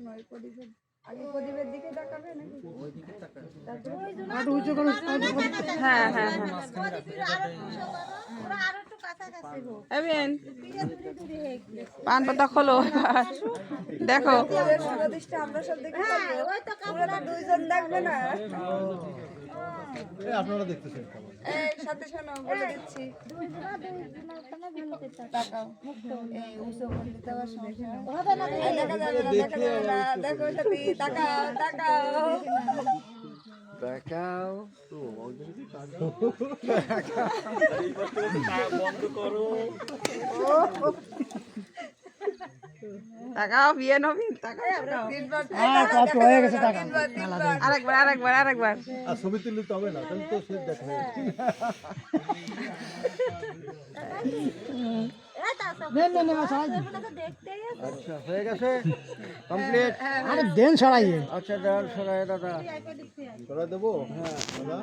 ওই প্রদীপের আগে প্রদীপের দিকে তাকাবে নাকি ওইদিকে তাকান। আর উঁচু করো হ্যাঁ হ্যাঁ হ্যাঁ এবেন পান পাতা খোলো এবার। দেখো প্রতিষ্ঠা আমরা সব দেখতে পাবো পুরোটা দুইজন দেখবে না আপনারা দেখতেছেন এই সাথে শোনো বলে দিচ্ছি তাকাও এই উঁচু করে দিতে আবার সমস্যা এই দেখা যাবে না দেখা যাবে না দেখো সাথে তাকাও তাকাও দেখাও বন্ধ করো। তাকাও বিয়ে নবীন তাকাও তাকাও। তিনবার হয়ে গেছে টাকা আরেকবার আরেকবার আরেকবার আর ছবি তুললে তো হবে না তাহলে তো সে দেখা আচ্ছা হয়ে গেছে কমপ্লিট আরে দেন ছড়াইয়ে আচ্ছা দেন সরাই দাদা সরাই দেবো হ্যাঁ দাদা